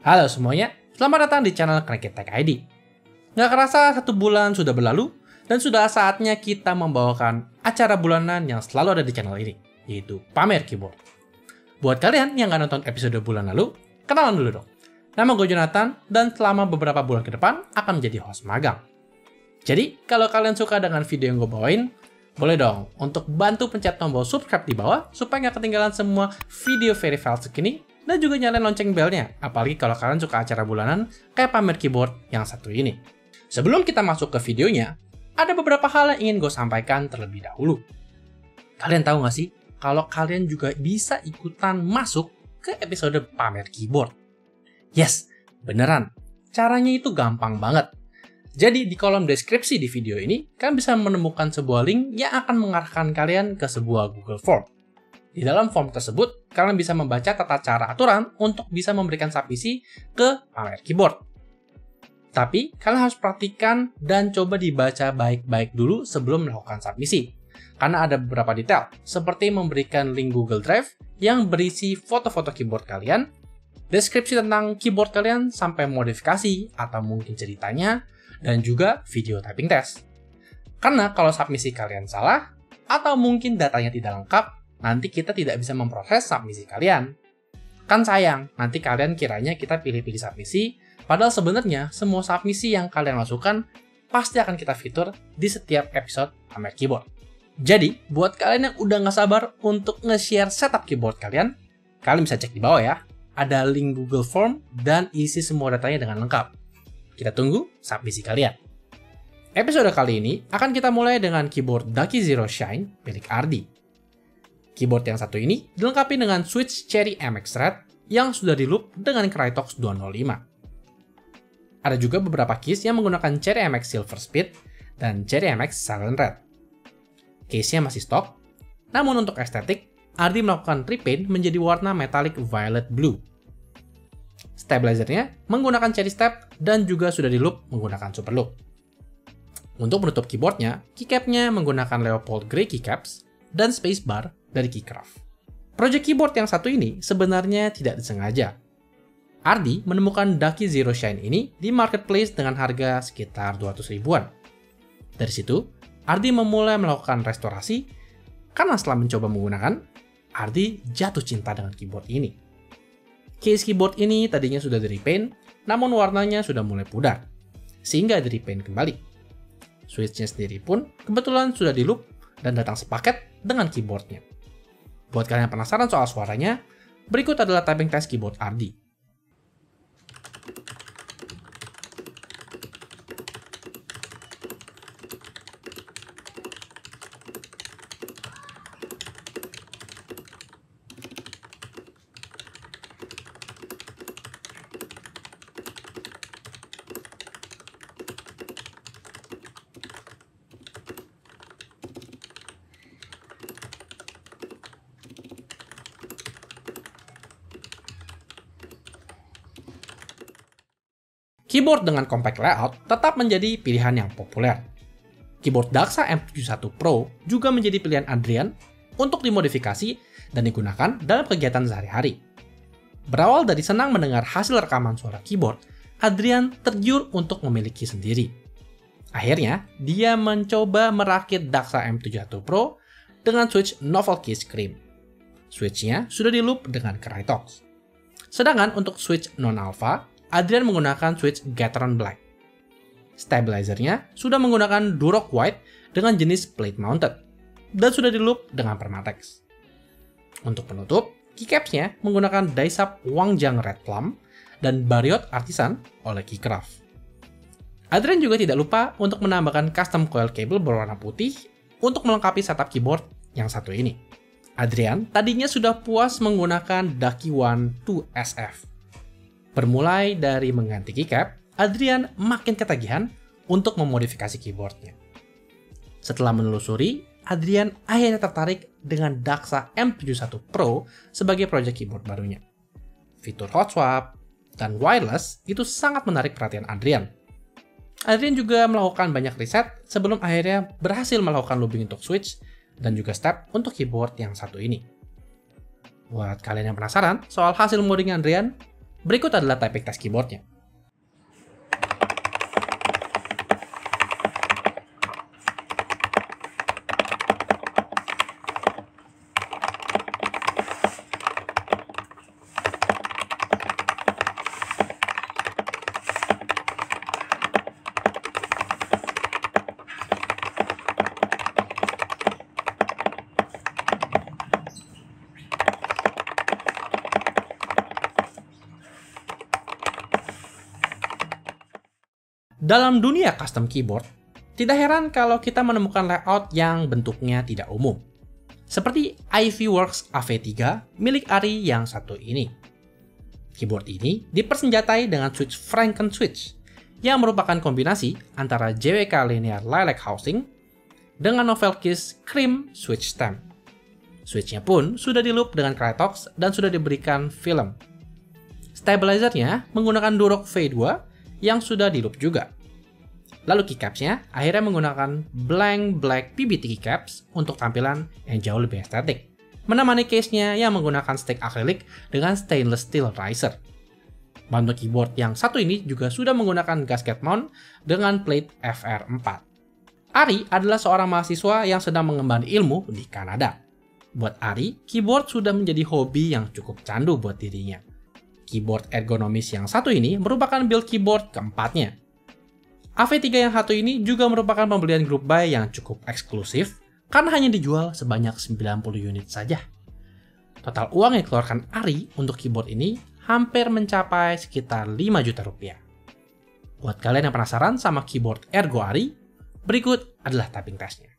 Halo semuanya, selamat datang di channel Connected Tech ID. Nggak kerasa 1 bulan sudah berlalu, dan sudah saatnya kita membawakan acara bulanan yang selalu ada di channel ini, yaitu Pamer Keyboard. Buat kalian yang nggak nonton episode bulan lalu, kenalan dulu dong. Nama gue Jonathan, dan selama beberapa bulan ke depan akan menjadi host magang. Jadi, kalau kalian suka dengan video yang gue bawain, boleh dong untuk bantu pencet tombol subscribe di bawah, supaya nggak ketinggalan semua video verified terkini, dan juga nyalain lonceng belnya, apalagi kalau kalian suka acara bulanan kayak Pamer Keyboard yang satu ini. Sebelum kita masuk ke videonya, ada beberapa hal yang ingin gue sampaikan terlebih dahulu. Kalian tahu nggak sih, kalau kalian juga bisa ikutan masuk ke episode Pamer Keyboard? Yes, beneran. Caranya itu gampang banget. Jadi di kolom deskripsi di video ini, kalian bisa menemukan sebuah link yang akan mengarahkan kalian ke sebuah Google Form. Di dalam form tersebut, kalian bisa membaca tata cara aturan untuk bisa memberikan submisi ke Pamer Keyboard. Tapi, kalian harus perhatikan dan coba dibaca baik-baik dulu sebelum melakukan submisi. Karena ada beberapa detail, seperti memberikan link Google Drive yang berisi foto-foto keyboard kalian, deskripsi tentang keyboard kalian sampai modifikasi atau mungkin ceritanya, dan juga video typing test. Karena kalau submisi kalian salah, atau mungkin datanya tidak lengkap, nanti kita tidak bisa memproses submisi kalian. Kan sayang, nanti kalian kiranya kita pilih-pilih submisi, padahal sebenarnya semua submisi yang kalian masukkan pasti akan kita fitur di setiap episode Pamer Keyboard. Jadi, buat kalian yang udah nggak sabar untuk nge-share setup keyboard kalian bisa cek di bawah ya. Ada link Google Form dan isi semua datanya dengan lengkap. Kita tunggu submisi kalian. Episode kali ini akan kita mulai dengan keyboard Ducky Zero Shine milik Ardi. Keyboard yang satu ini dilengkapi dengan switch Cherry MX Red yang sudah di loop dengan Krytox 205. Ada juga beberapa keys yang menggunakan Cherry MX Silver Speed dan Cherry MX Silent Red. Case-nya masih stok, namun untuk estetik, Ardi melakukan repaint menjadi warna metallic violet blue. Stabilizernya menggunakan Cherry Step dan juga sudah di loop menggunakan Super Loop. Untuk menutup keyboardnya, keycapnya menggunakan Leopold Grey keycaps dan spacebar dari Keycraft. Project keyboard yang satu ini sebenarnya tidak disengaja. Ardi menemukan Ducky Zero Shine ini di marketplace dengan harga sekitar 200 ribuan. Dari situ, Ardi memulai melakukan restorasi karena setelah mencoba menggunakan, Ardi jatuh cinta dengan keyboard ini. Case keyboard ini tadinya sudah di-repaint, namun warnanya sudah mulai pudar, sehingga di-repaint kembali. Switch-nya sendiri pun kebetulan sudah di-loop dan datang sepaket dengan keyboardnya. Buat kalian yang penasaran soal suaranya, berikut adalah typing test keyboard Ardi. Keyboard dengan compact layout tetap menjadi pilihan yang populer. Keyboard Daxa M71 Pro juga menjadi pilihan Adrian untuk dimodifikasi dan digunakan dalam kegiatan sehari-hari. Berawal dari senang mendengar hasil rekaman suara keyboard, Adrian tergiur untuk memiliki sendiri. Akhirnya, dia mencoba merakit Daxa M71 Pro dengan switch Novel Key Scream. Switch-nya sudah di loop dengan Krytox. Sedangkan untuk switch non-alpha, Adrian menggunakan switch Gateron Black. Stabilizernya sudah menggunakan Durock White dengan jenis plate mounted dan sudah di loop dengan Permatex. Untuk penutup, keycapsnya menggunakan Daisap Wangjiang Red Plum dan Bariot Artisan oleh Keycraft. Adrian juga tidak lupa untuk menambahkan custom coil cable berwarna putih untuk melengkapi setup keyboard yang satu ini. Adrian tadinya sudah puas menggunakan Ducky One 2 SF. Bermulai dari mengganti keycap, Adrian makin ketagihan untuk memodifikasi keyboardnya. Setelah menelusuri, Adrian akhirnya tertarik dengan Daxa M71 Pro sebagai project keyboard barunya. Fitur hot swap dan wireless itu sangat menarik perhatian Adrian. Adrian juga melakukan banyak riset sebelum akhirnya berhasil melakukan looping untuk switch dan juga step untuk keyboard yang satu ini. Buat kalian yang penasaran soal hasil modding Adrian, Berikut adalah typing test keyboardnya. Dalam dunia custom keyboard, tidak heran kalau kita menemukan layout yang bentuknya tidak umum. Seperti Ivy Works AV3 milik Ari yang satu ini. Keyboard ini dipersenjatai dengan switch Franken switch, yang merupakan kombinasi antara JWK Linear Lilac Housing dengan Novelkeys Cream switch stem. Switchnya pun sudah di-loop dengan Krytox dan sudah diberikan film. Stabilizernya menggunakan Durock V2 yang sudah di-loop juga. Lalu keycapsnya akhirnya menggunakan blank black PBT keycaps untuk tampilan yang jauh lebih estetik. Menemani case-nya yang menggunakan stick akrilik dengan stainless steel riser. Mount keyboard yang satu ini juga sudah menggunakan gasket mount dengan plate FR4. Ari adalah seorang mahasiswa yang sedang mengemban ilmu di Kanada. Buat Ari, keyboard sudah menjadi hobi yang cukup candu buat dirinya. Keyboard ergonomis yang satu ini merupakan build keyboard keempatnya. AV3 yang satu ini juga merupakan pembelian group buy yang cukup eksklusif karena hanya dijual sebanyak 90 unit saja. Total uang yang dikeluarkan Ari untuk keyboard ini hampir mencapai sekitar 5 juta rupiah. Buat kalian yang penasaran sama keyboard Ergo Ari, berikut adalah typing testnya.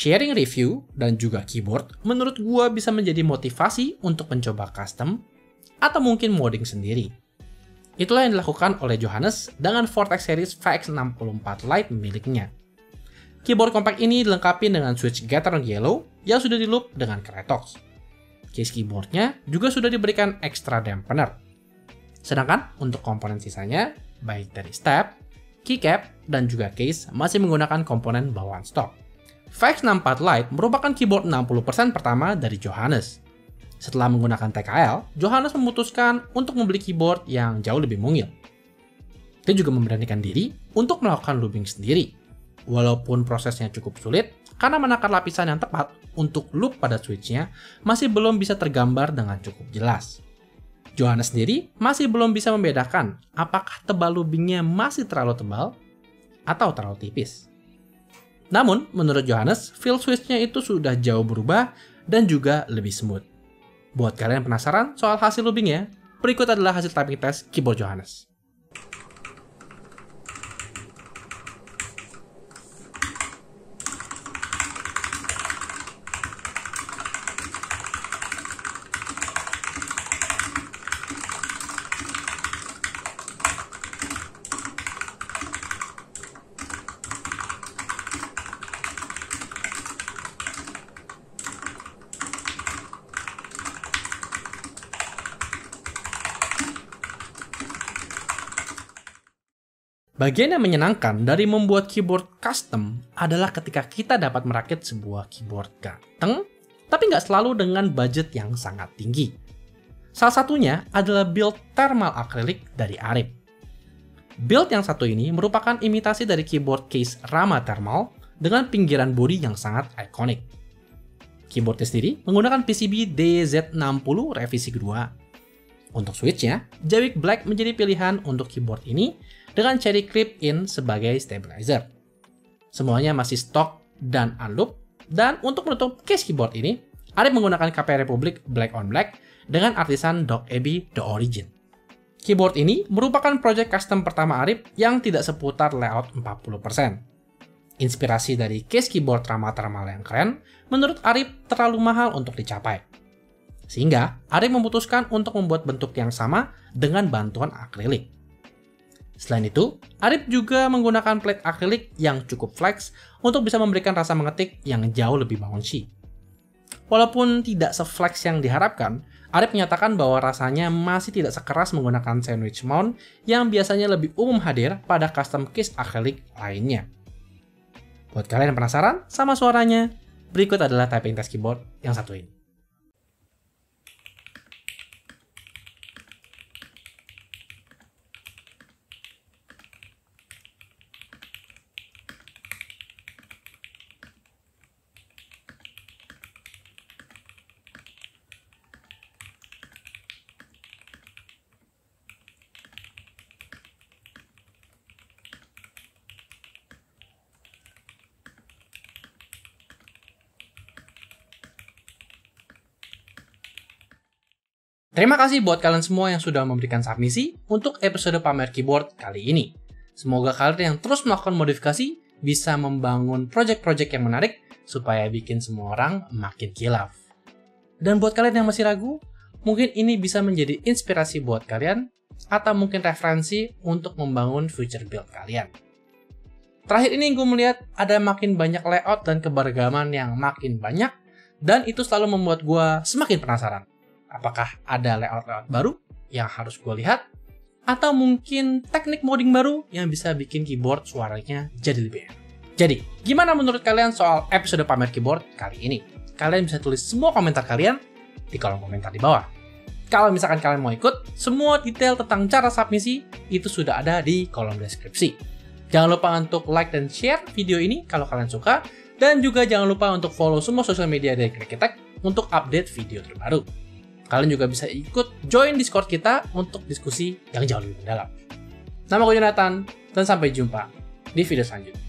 Sharing review dan juga keyboard menurut gua bisa menjadi motivasi untuk mencoba custom atau mungkin modding sendiri. Itulah yang dilakukan oleh Johannes dengan Vortex Series VX64 Lite miliknya. Keyboard compact ini dilengkapi dengan switch Gateron Yellow yang sudah di-loop dengan Krytox. Case keyboardnya juga sudah diberikan extra dampener. Sedangkan untuk komponen sisanya, baik dari step, keycap, dan juga case masih menggunakan komponen bawaan stok. VX64 Lite merupakan keyboard 60% pertama dari Johannes. Setelah menggunakan TKL, Johannes memutuskan untuk membeli keyboard yang jauh lebih mungil. Dia juga memberanikan diri untuk melakukan looping sendiri. Walaupun prosesnya cukup sulit, karena menakar lapisan yang tepat untuk loop pada switchnya masih belum bisa tergambar dengan cukup jelas. Johannes sendiri masih belum bisa membedakan apakah tebal loopingnya masih terlalu tebal atau terlalu tipis. Namun, menurut Johannes, feel switch-nya itu sudah jauh berubah dan juga lebih smooth. Buat kalian yang penasaran soal hasil loopingnya, berikut adalah hasil typing test keyboard Johannes. Bagian yang menyenangkan dari membuat keyboard custom adalah ketika kita dapat merakit sebuah keyboard ganteng, tapi nggak selalu dengan budget yang sangat tinggi. Salah satunya adalah build thermal acrylic dari Arip. Build yang satu ini merupakan imitasi dari keyboard case Rama Thermal dengan pinggiran bodi yang sangat ikonik. Keyboardnya sendiri menggunakan PCB DZ60 revisi kedua. Untuk switchnya, Jawik Black menjadi pilihan untuk keyboard ini dengan cherry clip in sebagai stabilizer. Semuanya masih stok dan unloop, dan untuk menutup case keyboard ini, Arip menggunakan KP Republic Black on Black dengan artisan Doc Abbey The Origin. Keyboard ini merupakan project custom pertama Arip yang tidak seputar layout 40%. Inspirasi dari case keyboard ramah-ramah yang keren, menurut Arif terlalu mahal untuk dicapai. Sehingga Arif memutuskan untuk membuat bentuk yang sama dengan bantuan akrilik. Selain itu, Arif juga menggunakan plate akrilik yang cukup flex untuk bisa memberikan rasa mengetik yang jauh lebih bouncy. Walaupun tidak se-flex yang diharapkan, Arif menyatakan bahwa rasanya masih tidak sekeras menggunakan sandwich mount yang biasanya lebih umum hadir pada custom case akrilik lainnya. Buat kalian yang penasaran sama suaranya, berikut adalah typing test keyboard yang satu ini. Terima kasih buat kalian semua yang sudah memberikan submisi untuk episode pamer keyboard kali ini. Semoga kalian yang terus melakukan modifikasi bisa membangun project-project yang menarik supaya bikin semua orang makin kilaf. Dan buat kalian yang masih ragu, mungkin ini bisa menjadi inspirasi buat kalian atau mungkin referensi untuk membangun future build kalian. Terakhir ini gue melihat ada makin banyak layout dan keberagaman yang makin banyak dan itu selalu membuat gue semakin penasaran. Apakah ada layout-layout baru yang harus gue lihat? Atau mungkin teknik modding baru yang bisa bikin keyboard suaranya jadi lebih enak. Jadi, gimana menurut kalian soal episode pamer keyboard kali ini? Kalian bisa tulis semua komentar kalian di kolom komentar di bawah. Kalau misalkan kalian mau ikut, semua detail tentang cara submisi itu sudah ada di kolom deskripsi. Jangan lupa untuk like dan share video ini kalau kalian suka. Dan juga jangan lupa untuk follow semua sosial media dari Cranky untuk update video terbaru. Kalian juga bisa ikut join Discord kita untuk diskusi yang jauh lebih mendalam. Nama gue Jonathan, dan sampai jumpa di video selanjutnya.